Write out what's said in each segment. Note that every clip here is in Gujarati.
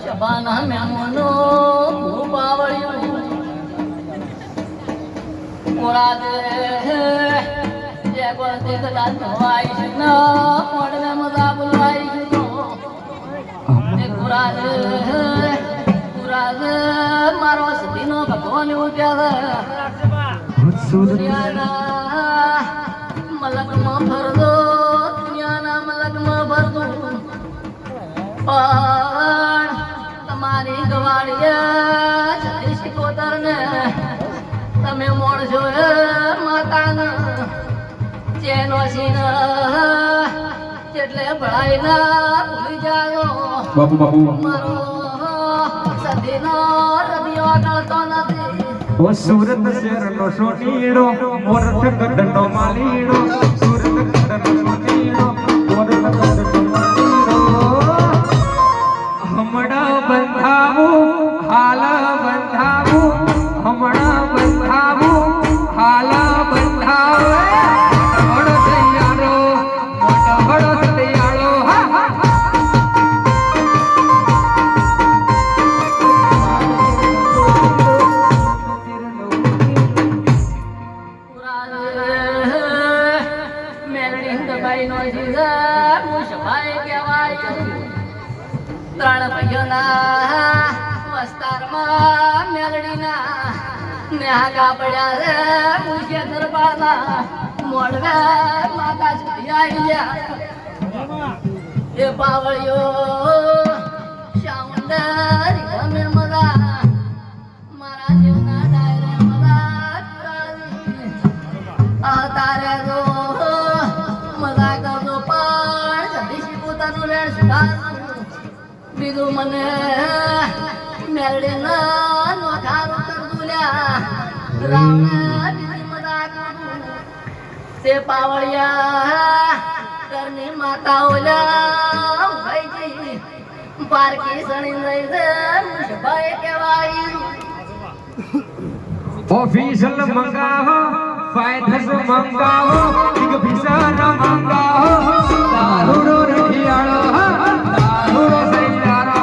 શબાના મેમોનો ભૂપાવળ્યું કોરાદ જે ગોળતે કદાચ ધોવાઈ છે ન મોડવે મજા બોલવાઈ છે એ કોરાદ કોરાદ મારો સતીનો ભગવાન ઉઠ્યા દુનિયાના મલકમાં ભરદો દુનિયાના મલકમાં ભરદો પણ તમારી ગવાડીએ જતી શિકોતરને તમે મોડશો માતાને જેનો સીન જેટલે ભળાઈના ભૂલી જાઓ બાપુ બાપુ મારો સતીનો રબિયો ગળતો નથી ઓ સુરત શહેરનો સોનીડો મોરઠ ગઢનો માલીડો સુરત ગઢનો સોનીડો મોરઠ ગઢનો માલીડો હમણાં બંધાવું હાલ બંધાવું હમણાં બંધાવું હાલ બંધાવે હળ તૈયારો મોટો હળ તૈયારો ત્રણ ભાઈઓના વસ્તારમાં મેલડીના નેહાગા પડ્યા રે મુજે દરબારના મોડવે માતા સુધી આવી ગયા એ પાવળીઓ શાઉન્ડર ગમે મજા મારા જીવના ડાયરે મજા તારે તો મજા કરતો પણ સતીશી પોતાનું રેણ સુધાર બીજું મને મેલડી ના નોખાર ઉતર દુલ્યા રાવણ બીજી મજા કરું તે પાવળિયા ઘરની માતા ઓલ્યા ભાઈજી પારકી સણી રહી છે મુશભાઈ કહેવાય ઓફિશિયલ મંગાવો ફાયદસ મંગાવો બિગ ફિશર મંગાવો દારૂડો રખિયાળો દારૂડો સૈયારો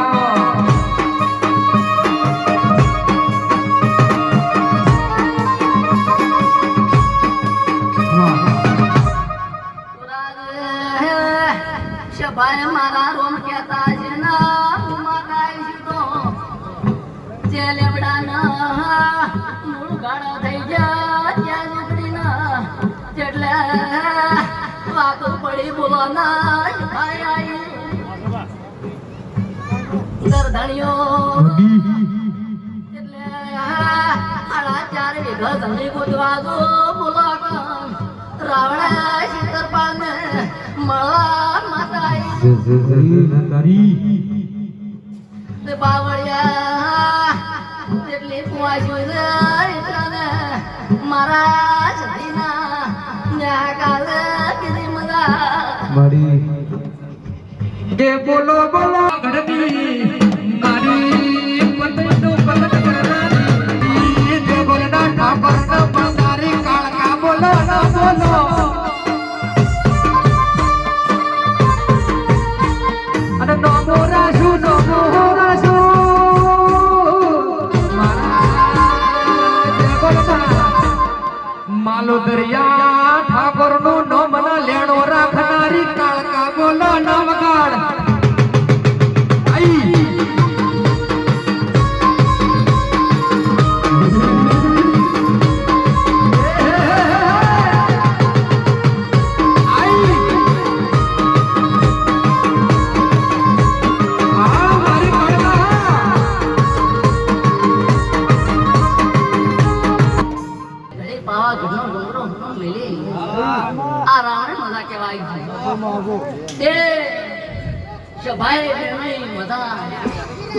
શભાઈ મારા રોમ કહેતા છે ના માતાઈ સીધો જે લેવડાના મૂળ ગાળો થઈ ગયા ત્યાં ઝૂંપડીના જેટલે વાતો પડી બોલવાના શભાઈ આવી ગરધણીઓ એટલે આડા 4 વીઘા જમીન ગોતવા દો બોલો રાવણે શીતરપાને મળવા માતા તે બાવળિયા એટલી કુવાશ્યું રે એટલાને મારા સતીના ન્યા કાલે કીધી મજા મારી કે બોલો બોલો ગઢડી મારી પતનો પલક કરનારી કે બોલના ઠાકોર નો પંગારી કાળકા બોલો ના બોલો અને નો મોરાશુ માલો દરિયા ઠાકોર નું નો મના લેણો રાખનારી કાળકા બોલો ના વગાડ આઈ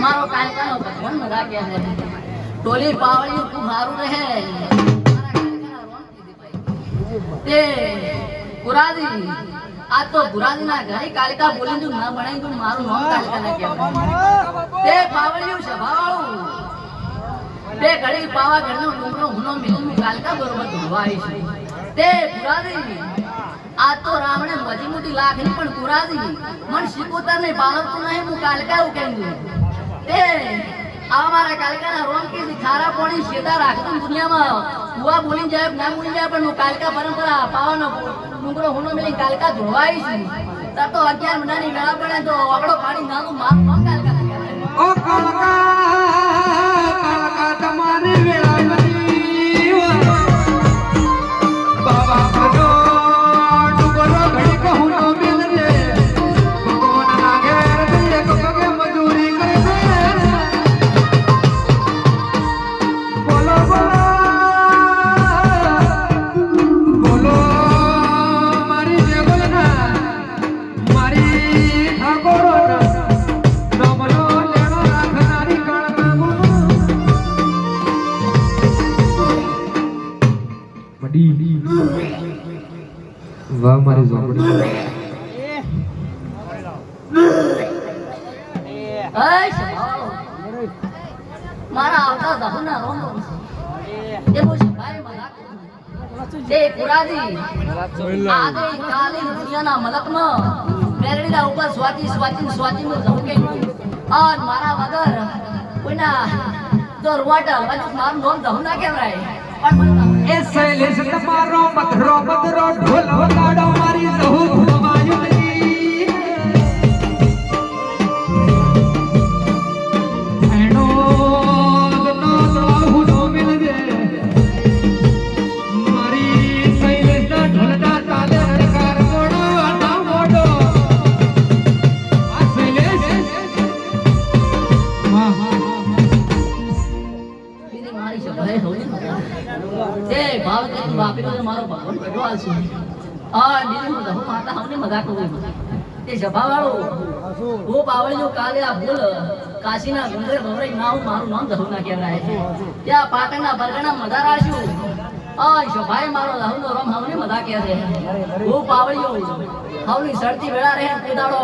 મારો કાલકાનો ભગવાન મજા કે છે ટોલી પાવળી ખૂબ સારું રહે તે પુરાદી આ તો પુરાદીના ઘરે કાલિકા બોલી તું ના બનાવી તું મારું નામ કાલિકા ના કહેવાય તે પાવળિયું સ્વભાવવાળું તે ઘડી પાવા ઘરનો ડુંગરો હુનો મિલન કાલિકા બરોબર ધોવાય છે તે પુરાદી આ તો રાવણે મજી મોટી લાખની પણ કુરાદી મન શિકોતર ને બાળવતું નહીં હું કાલકા એવું કહ્યું તે આવા મારા કાલકાના રોમ કે ખારા પાણી શેતા રાખતું દુનિયામાં હુઆ બોલી જાય ના બોલી જાય પણ હું કાલકા પરંપરા પાવાનો ડુંગરો હુનો મેલી કાલકા ધોવાઈ છું તાર તો 11 મહિનાની વેળા પડે તો આપણો પાણી નાનું મારું કાલકા ઓ કાલકા કાલકા તમારી વેળા નથી બાબા ભજો ડુંગરો ઘડી કહું નો મિલજે ભગવાન ના ઘેર જઈએ પગે મજૂરી કરજે બોલો બોલો બોલો મારી દેવલના મારી ઠાકોરો રમલો લેણો રાખનારી કાળકામો બડી વાહ મારી ઝોપડી મારા આવતા દહુના રોમ એ બહુ ભાઈ મજાક તે કુરાદી આગે કાલે દુનિયાના મલકમાં મેરડીના ઉપર સ્વાચી નું જવું કે અને મારા વગર કોઈના તો રૂવાટા હલવાનું મારું નામ દહુ ના કહેવાય પણ એ શૈલેષ તમારો પથરો પથરો ઢોલ વગાડો મારી જહુ ધુમાયું નહીં એનો નો લાહુ નો મિલજે મારી શૈલેષ ના ઢોલના તાલે રણકાર મોડો ના મોડો આ શૈલેષ હા બીજી મારી સભાએ હોઈ તે ભાવ કે તું બાપી નો મારો ભગવાન બેઠો આલશે આ બીજી હું દહુ માતા હમને મજાક કરું તે સભા વાળો હું પાવળી જો કાલે આ બોલ કાશીના ગુંદરે ભવરાઈ ના હું મારું નામ દહુ ના કહેવાય ત્યાં પાટણના બરગણા મજા રાખ્યું આ સભાએ મારો દહુ નો રમ હમને મજા કહે છે હું પાવળીઓ હવની સડતી વેળા રહે તે દાડો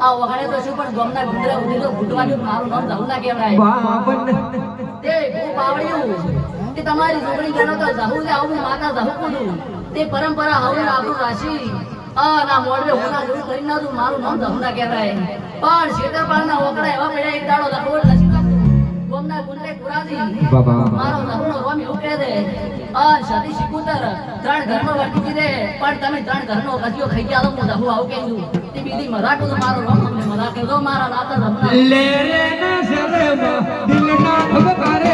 આ વગણે તો શું પણ ગમના ગુંદરે ઉડી તો ગુંડવાનું મારું નામ દહુ ના કહેવાય તે હું પાવળીઓ કે તમારી છોકરી ગણો તો જહુ લે આવું માતા જહુ કુડું તે પરંપરા હવે આપણું રાશિ ના મોડવે હોના જેવું કરી ના તું મારું નામ જહુ ના કહેવાય પણ શેતરપાળના ઓકડા એવા પડ્યા એક દાડો લખવડ લસી કાઢું ગોમના ગુંડરે કુરાદી મારો જહુ નો રોમ એવું કહે દે સતી શિકુતર 3 ઘરમાં વર્તી દીધે પણ તમે 3 ઘરનો કજિયો ખાઈ ગયા તો હું જહુ આવું કહ્યું તે બીજી મજાક તો મારો રોમ તમને મજાક કહેજો મારા નાતા જહુ ના લે રે ના સરે દિલ ના ભગકારે